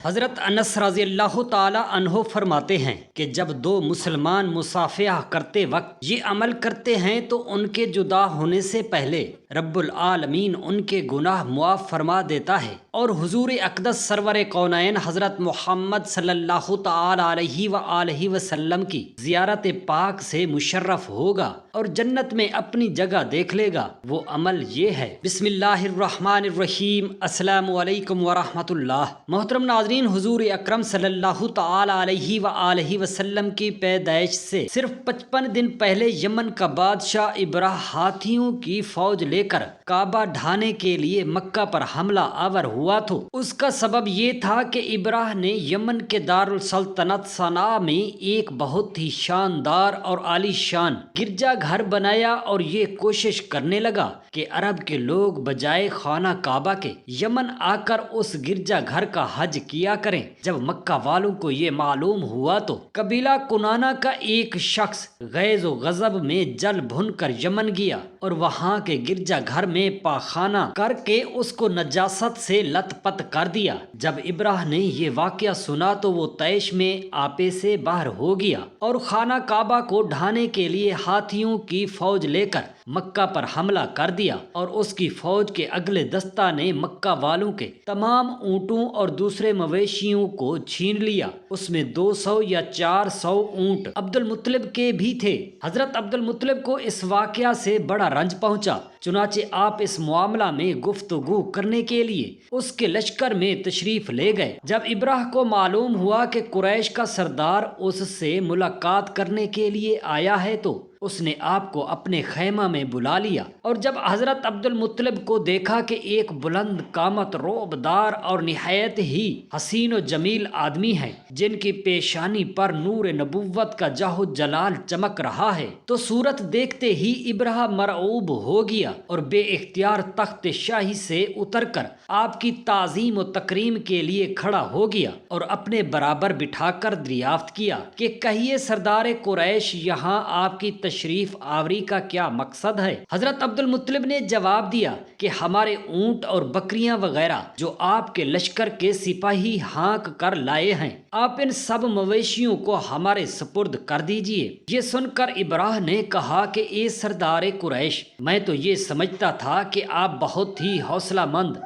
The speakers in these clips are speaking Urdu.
حضرت انس رضی اللہ تعالی عنہ فرماتے ہیں کہ جب دو مسلمان مصافحہ کرتے وقت یہ عمل کرتے ہیں تو ان کے جدا ہونے سے پہلے رب العالمین ان کے گناہ معاف فرما دیتا ہے، اور حضور اقدس سرور کونین حضرت محمد صلی اللہ تعالی علیہ وآلہ وسلم کی زیارت پاک سے مشرف ہوگا اور جنت میں اپنی جگہ دیکھ لے گا۔ وہ عمل یہ ہے۔ بسم اللہ الرحمن الرحیم۔ السلام علیکم ورحمۃ اللہ۔ محترم ناظرین، حضور اکرم صلی اللہ تعالی علیہ وآلہ وسلم کی پیدائش سے صرف 55 دن پہلے یمن کا بادشاہ ابراہ ہاتھیوں کی فوج لے کر کعبہ ڈھانے کے لیے مکہ پر حملہ آور ہوا تو اس کا سبب یہ تھا کہ ابراہ نے یمن کے دارالسلطنت صنعاء میں ایک بہت ہی شاندار اور عالی شان گرجا گھر بنایا، اور یہ کوشش کرنے لگا کہ عرب کے لوگ بجائے خانہ کعبہ کے یمن آ کر اس گرجا گھر کا حج کیا کریں۔ جب مکہ والوں کو یہ معلوم ہوا تو قبیلہ کنانہ کا ایک شخص غیظ و غضب میں جل بھن کر یمن گیا اور وہاں کے گرجا گھر میں پاخانہ کر کے اس کو نجاست سے لت پت کر دیا۔ جب ابراہ نے یہ واقعہ سنا تو وہ طیش میں آپے سے باہر ہو گیا اور خانہ کعبہ کو ڈھانے کے لیے ہاتھیوں کی فوج لے کر مکہ پر حملہ کر دیا، اور اس کی فوج کے اگلے دستہ نے مکہ والوں کے تمام اونٹوں اور دوسرے مویشیوں کو چھین لیا۔ اس میں 200 یا 400 اونٹ عبد المطلب کے بھی تھے۔ حضرت عبد المطلب کو اس واقعہ سے بڑا رنج پہنچا، چنانچہ آپ اس معاملہ میں گفتگو کرنے کے لیے اس کے لشکر میں تشریف لے گئے۔ جب ابراہ کو معلوم ہوا کہ قریش کا سردار اس سے ملاقات کرنے کے لیے آیا ہے تو اس نے آپ کو اپنے خیمہ میں بلا لیا، اور جب حضرت عبد المطلب کو دیکھا کہ ایک بلند قامت رعبدار اور نہایت ہی حسین و جمیل آدمی ہے جن کی پیشانی پر نور نبوت کا جاہ جلال چمک رہا ہے، تو صورت دیکھتے ہی ابراہ مرعوب ہو گیا اور بے اختیار تخت شاہی سے اتر کر آپ کی تعظیم و تکریم کے لیے کھڑا ہو گیا اور اپنے برابر بٹھا کر دریافت کیا کہ کہیے سردار قریش، یہاں آپ کی تشریف آوری کا کیا مقصد ہے؟ حضرت عبد المطلب نے جواب دیا کہ ہمارے اونٹ اور بکریاں وغیرہ جو آپ کے لشکر کے سپاہی ہانک کر لائے ہیں، آپ ان سب مویشیوں کو ہمارے سپرد کر دیجئے۔ یہ سن کر ابراہ نے کہا کہ اے سردار قریش، میں تو یہ سمجھتا تھا کہ آپ بہت ہی حوصلہ مند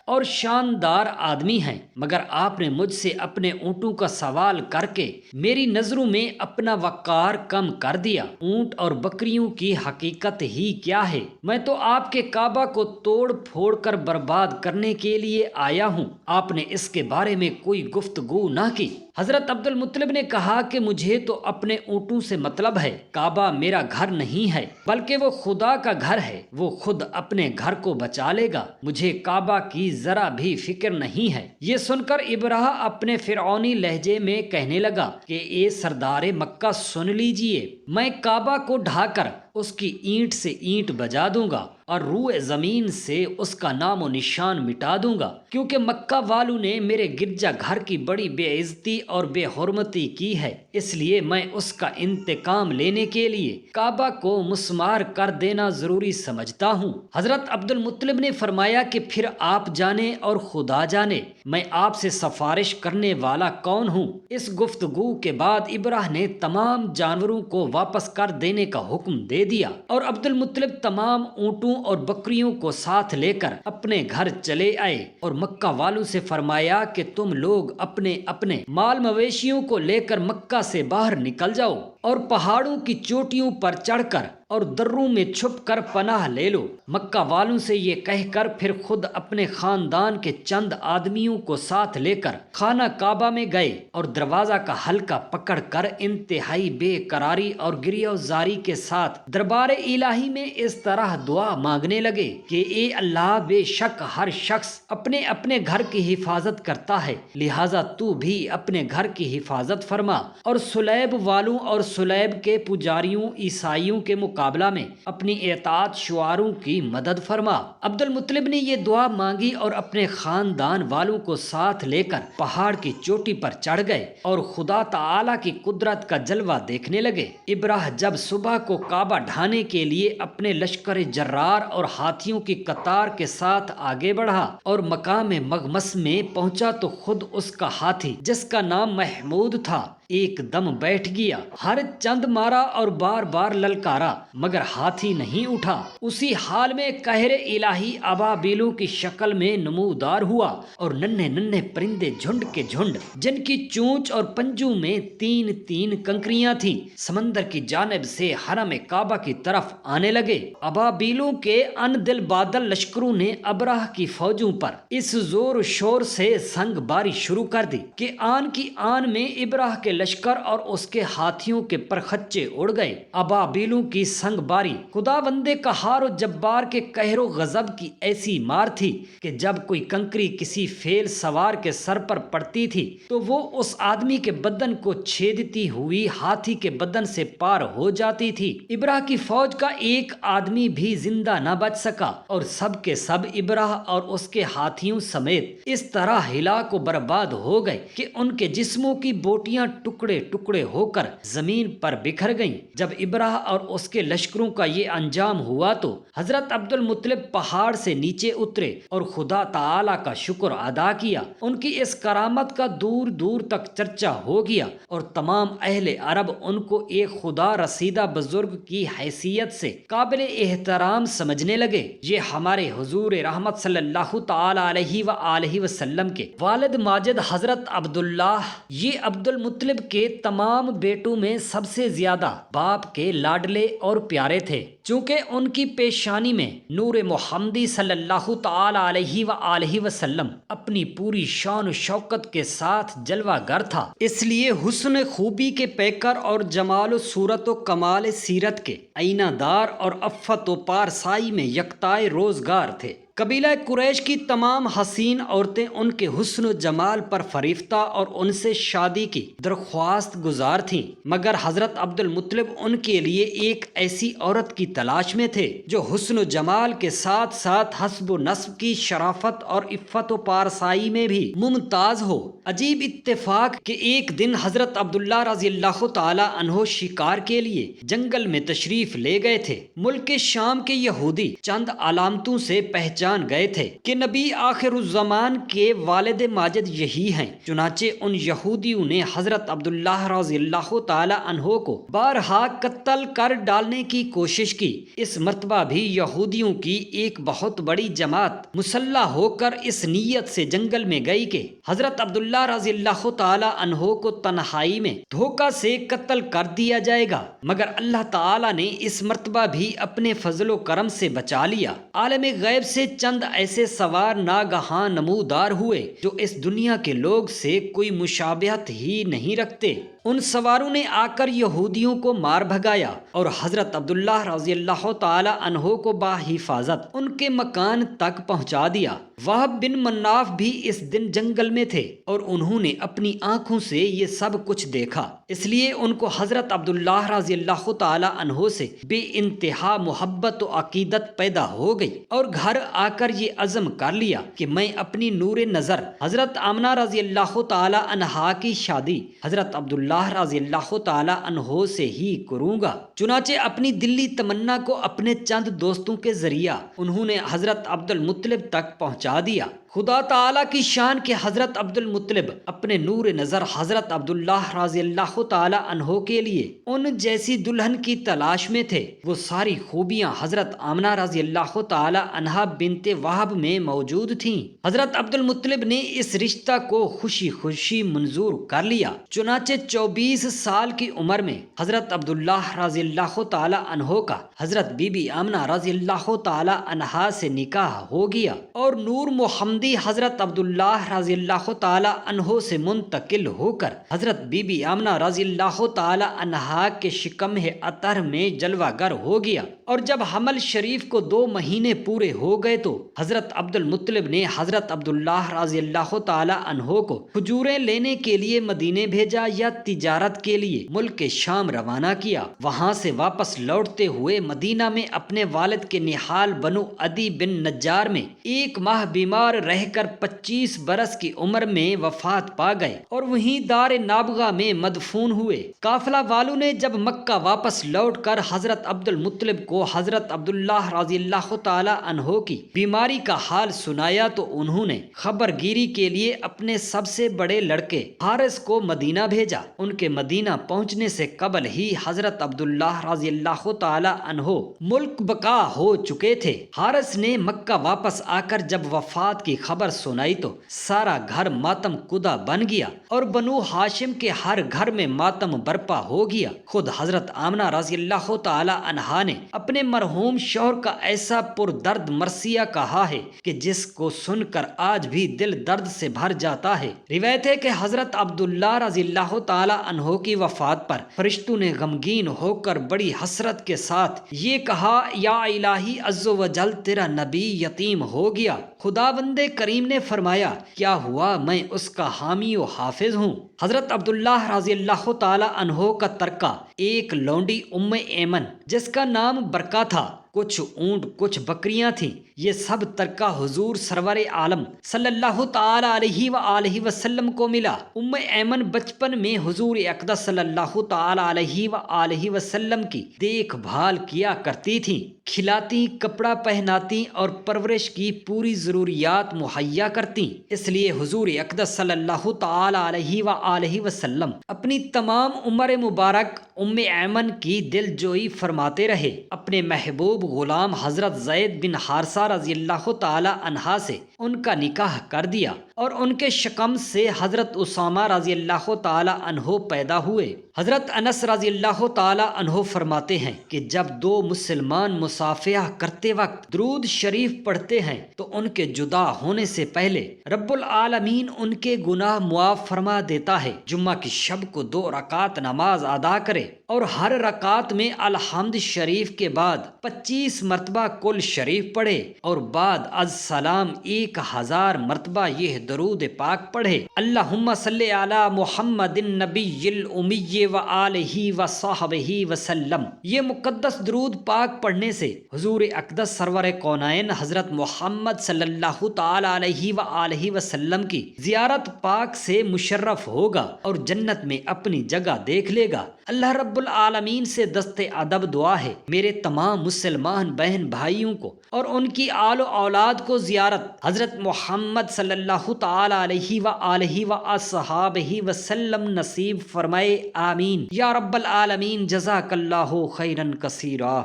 اور شاندار آدمی ہیں، مگر آپ نے مجھ سے اپنے اونٹوں کا سوال کر کے میری نظروں میں اپنا وقار کم کر دیا۔ اونٹ اور بکریوں کی حقیقت ہی کیا ہے؟ میں تو آپ کے کعبہ کو توڑ پھوڑ کر برباد کرنے کے لیے آیا ہوں، آپ نے اس کے بارے میں کوئی گفتگو نہ کی۔ حضرت عبد المطلب نے کہا کہ مجھے تو اپنے اونٹوں سے مطلب ہے، کعبہ میرا گھر نہیں ہے بلکہ وہ خدا کا گھر ہے، وہ خود اپنے گھر کو بچا لے گا، مجھے کعبہ کی ذرا بھی فکر نہیں ہے۔ یہ سن کر ابراہ اپنے فرعونی لہجے میں کہنے لگا کہ اے سردار مکہ، سن لیجئے، میں کعبہ کو ڈھا کر اس کی اینٹ سے اینٹ بجا دوں گا اور روئے زمین سے اس کا نام و نشان مٹا دوں گا، کیونکہ مکہ والوں نے میرے گرجا گھر کی بڑی بے عزتی اور بے حرمتی کی ہے، اس لیے میں اس کا انتقام لینے کے لیے کعبہ کو مسمار کر دینا ضروری سمجھتا ہوں۔ حضرت عبد المطلب نے فرمایا کہ پھر آپ جانے اور خدا جانے میں آپ سے سفارش کرنے والا کون ہوں۔ اس گفتگو کے بعد ابراہ نے تمام جانوروں کو واپس کر دینے کا حکم دے دیا، اور عبد المطلب تمام اونٹوں اور بکریوں کو ساتھ لے کر اپنے گھر چلے آئے اور مکہ والوں سے فرمایا کہ تم لوگ اپنے اپنے مال مویشیوں کو لے کر مکہ سے باہر نکل جاؤ اور پہاڑوں کی چوٹیوں پر چڑھ کر اور دروں میں چھپ کر پناہ لے لو۔ مکہ والوں سے یہ کہہ کر پھر خود اپنے خاندان کے چند آدمیوں کو ساتھ لے کر خانہ کعبہ میں گئے اور دروازہ کا حلقہ پکڑ کر انتہائی بے قراری اور گریہ زاری کے ساتھ دربار الہی میں اس طرح دعا مانگنے لگے کہ اے اللہ، بے شک ہر شخص اپنے اپنے گھر کی حفاظت کرتا ہے، لہٰذا تو بھی اپنے گھر کی حفاظت فرما، اور سلیب والوں اور سلیب کے پجاریوں عیسائیوں کے مقابلہ میں اپنی اطاعت شعاروں کی مدد فرما۔ عبد المطلب نے یہ دعا مانگی اور اپنے خاندان والوں کو ساتھ لے کر پہاڑ کی چوٹی پر چڑھ گئے اور خدا تعالی کی قدرت کا جلوہ دیکھنے لگے۔ ابراہ جب صبح کو کعبہ ڈھانے کے لیے اپنے لشکر جرار اور ہاتھیوں کی قطار کے ساتھ آگے بڑھا اور مقام مغمس میں پہنچا تو خود اس کا ہاتھی جس کا نام محمود تھا ایک دم بیٹھ گیا۔ ہر چند مارا اور بار بار للکارا مگر ہاتھی نہیں اٹھا۔ اسی حال میں قہر الہی ابابیلوں کی شکل میں نمودار ہوا اور ننھے ننھے پرندے جھنڈ کے جھنڈ جن کی چونچ اور پنجوں میں تین تین کنکریاں تھیں سمندر کی جانب سے حرم کعبہ کی طرف آنے لگے۔ ابابیلوں کے ان دل بادل لشکروں نے ابراہ کی فوجوں پر اس زور و شور سے سنگ باری شروع کر دی کہ آن کی آن میں ابراہ کے لشکر اور اس کے ہاتھیوں کے پرخچے اڑ گئے۔ ابابیلوں کی سنگ باری خدا بندے قہار و جبار کے قہر و غضب کی ایسی مار تھی کہ جب کوئی کنکری کسی فیل سوار کے سر پر پڑتی تھی تو وہ اس آدمی کے بدن کو چھیدتی ہوئی ہاتھی کے بدن سے پار ہو جاتی تھی۔ ابراہ کی فوج کا ایک آدمی بھی زندہ نہ بچ سکا اور سب کے سب ابراہ اور اس کے ہاتھیوں سمیت اس طرح ہلاک و برباد ہو گئے کہ ان کے جسموں کی بوٹیاں ٹکڑے ٹکڑے ہو کر زمین پر بکھر گئیں۔ جب ابراہ اور اس کے لشکروں کا یہ انجام ہوا تو حضرت عبد المطلب پہاڑ سے نیچے اترے اور خدا تعالی کا شکر ادا کیا۔ ان کی اس کرامت کا دور دور تک چرچا ہو گیا اور تمام اہل عرب ان کو ایک خدا رسیدہ بزرگ کی حیثیت سے قابل احترام سمجھنے لگے۔ یہ ہمارے حضور رحمت صلی اللہ تعالی علیہ وآلہ وسلم کے والد ماجد حضرت عبداللہ یہ عبد المطلب کے تمام بیٹوں میں سب سے زیادہ باپ کے لاڈلے اور پیارے تھے، چونکہ ان کی پیشانی میں نور محمدی صلی اللہ تعالی علیہ وآلہ وسلم اپنی پوری شان و شوکت کے ساتھ جلوہ گر تھا، اس لیے حسن خوبی کے پیکر اور جمال و صورت و کمال سیرت کے آئینہ دار اور عفت و پارسائی میں یکتائے روزگار تھے۔ قبیلہ قریش کی تمام حسین عورتیں ان کے حسن و جمال پر فریفتہ اور ان سے شادی کی درخواست گزار تھیں، مگر حضرت عبد المطلب ان کے لیے ایک ایسی عورت کی تلاش میں تھے جو حسن و جمال کے ساتھ ساتھ حسب و نسب کی شرافت اور عفت و پارسائی میں بھی ممتاز ہو۔ عجیب اتفاق کہ ایک دن حضرت عبداللہ رضی اللہ تعالی عنہ شکار کے لیے جنگل میں تشریف لے گئے تھے۔ ملک شام کے یہودی چند علامتوں سے پہچان گئے تھے کہ نبی آخر الزمان کے والد ماجد یہی ہیں، چنانچہ ان یہودیوں نے حضرت عبداللہ رضی اللہ تعالی عنہ کو بارہا قتل کر ڈالنے کی کوشش کی۔ اس مرتبہ بھی یہودیوں کی ایک بہت بڑی جماعت مسلح ہو کر اس نیت سے جنگل میں گئی کہ حضرت عبداللہ رضی اللہ تعالی عنہ کو تنہائی میں دھوکہ سے قتل کر دیا جائے گا، مگر اللہ تعالی نے اس مرتبہ بھی اپنے فضل و کرم سے بچا لیا۔ عالم غیب سے چند ایسے سوار ناگہاں نمودار ہوئے جو اس دنیا کے لوگ سے کوئی مشابہت ہی نہیں رکھتے۔ ان سواروں نے آ کر یہودیوں کو مار بھگایا اور حضرت عبداللہ رضی اللہ تعالی عنہ کو بحفاظت ان کے مکان تک پہنچا دیا۔ وہب بن مناف بھی اس دن جنگل میں تھے اور انہوں نے اپنی آنکھوں سے یہ سب کچھ دیکھا، اس لیے ان کو حضرت عبداللہ رضی اللہ تعالی عنہ سے بے انتہا محبت و عقیدت پیدا ہو گئی اور گھر آ کر یہ عزم کر لیا کہ میں اپنی نور نظر حضرت آمنہ رضی اللہ تعالی عنہا کی شادی حضرت عبداللہ رضی اللہ تعالی عنہ سے ہی کروں گا۔ چنانچہ اپنی دلی تمنا کو اپنے چند دوستوں کے ذریعہ انہوں نے حضرت عبد المطلب تک پہنچا دیا۔ خدا تعالیٰ کی شان کہ حضرت عبد المطلب اپنے نور نظر حضرت عبداللہ رضی اللہ تعالی عنہ کے لیے ان جیسی دلہن کی تلاش میں تھے۔ وہ ساری خوبیاں حضرت آمنہ رضی اللہ تعالی عنہا بنت وہب میں موجود تھیں۔ حضرت عبد المطلب نے اس رشتہ کو خوشی خوشی منظور کر لیا، چنانچہ 24 سال کی عمر میں حضرت عبداللہ رضی اللہ تعالی عنہ کا حضرت بی بی آمنہ رضی اللہ تعالی عنہا سے نکاح ہو گیا اور نور محمد خداوندی حضرت عبداللہ رضی اللہ تعالی عنہ سے منتقل ہو کر حضرت بی بی آمنہ رضی اللہ تعالی عنہا کے شکم اطہر میں جلوہ گر ہو گیا، اور جب حمل شریف کو 2 مہینے پورے ہو گئے تو حضرت عبد المطلب نے حضرت عبداللہ رضی اللہ تعالی عنہ کو کھجوریں لینے کے لیے مدینے بھیجا یا تجارت کے لیے ملک شام روانہ کیا۔ وہاں سے واپس لوٹتے ہوئے مدینہ میں اپنے والد کے نہال بنو عدی بن نجار میں 1 ماہ بیمار رہ کر 25 برس کی عمر میں وفات پا گئے اور وہیں دار نابغہ میں مدفون ہوئے۔ قافلہ والوں نے جب مکہ واپس لوٹ کر حضرت عبد المطلب کو حضرت عبداللہ رضی اللہ تعالی عنہ کی بیماری کا حال سنایا تو انہوں نے خبر گیری کے لیے اپنے سب سے بڑے لڑکے حارث کو مدینہ بھیجا۔ ان کے مدینہ پہنچنے سے قبل ہی حضرت عبداللہ رضی اللہ تعالی عنہ ملک بقا ہو چکے تھے۔ حارث نے مکہ واپس آ کر جب وفات کی خبر سنائی تو سارا گھر ماتم کدہ بن گیا اور بنو ہاشم کے ہر گھر میں ماتم برپا ہو گیا۔ خود حضرت آمنہ رضی اللہ تعالی عنہا نے اپنے مرحوم شوہر کا ایسا پردرد مرثیہ کہا ہے کہ جس کو سن کر آج بھی دل درد سے بھر جاتا ہے۔ روایت ہے کہ حضرت عبداللہ رضی اللہ تعالی عنہ کی وفات پر فرشتوں نے غمگین ہو کر بڑی حسرت کے ساتھ یہ کہا، یا الہی عز و جل تیرا نبی یتیم ہو گیا۔ خداوند کریم نے فرمایا، کیا ہوا، میں اس کا حامی و حافظ ہوں۔ حضرت عبداللہ رضی اللہ تعالی عنہ کا ترکہ ایک لونڈی ام ایمن جس کا نام برکہ تھا، کچھ اونٹ کچھ بکریاں تھیں، یہ سب ترکہ حضور سرور عالم صلی اللہ تعالی علیہ وآلہ وسلم کو ملا۔ ام ایمن بچپن میں حضور اقدس صلی اللہ تعالی علیہ وآلہ وسلم کی دیکھ بھال کیا کرتی تھیں، کھلاتی، کپڑا پہناتی اور پرورش کی پوری ضروریات مہیا کرتی۔ اس لیے حضور اقدس صلی اللہ تعالی علیہ وآلہ وسلم اپنی تمام عمر مبارک ام ایمن کی دل جوئی فرماتے رہے۔ اپنے محبوب غلام حضرت زید بن حارثہ رضی اللہ تعالی عنہ سے ان کا نکاح کر دیا اور ان کے شکم سے حضرت اسامہ رضی اللہ تعالی عنہ پیدا ہوئے۔ حضرت انس رضی اللہ تعالی عنہ فرماتے ہیں کہ جب 2 مسلمان مصافحہ کرتے وقت درود شریف پڑھتے ہیں تو ان کے جدا ہونے سے پہلے رب العالمین ان کے گناہ معاف فرما دیتا ہے۔ جمعہ کی شب کو 2 رکعت نماز ادا کرے اور ہر رکعت میں الحمد شریف کے بعد 25 مرتبہ کل شریف پڑھے اور بعد از سلام 1000 مرتبہ یہ درود پاک پڑھے، اللہم صلی علی محمد النبی الامی وآلہ وصحبہ وسلم۔ یہ مقدس درود پاک پڑھنے سے حضور اقدس سرور کونین حضرت محمد صلی اللہ تعالی علیہ وآلہ وسلم کی زیارت پاک سے مشرف ہوگا اور جنت میں اپنی جگہ دیکھ لے گا۔ اللہ رب العالمین سے دست ادب دعا ہے میرے تمام مسلمان بہن بھائیوں کو اور ان کی آل و اولاد کو زیارت حضرت محمد صلی اللہ تعالی علیہ وآلہ وصحابہ وسلم نصیب فرمائے، آمین یا رب العالمین۔ جزاک اللہ خیرا کثیرا۔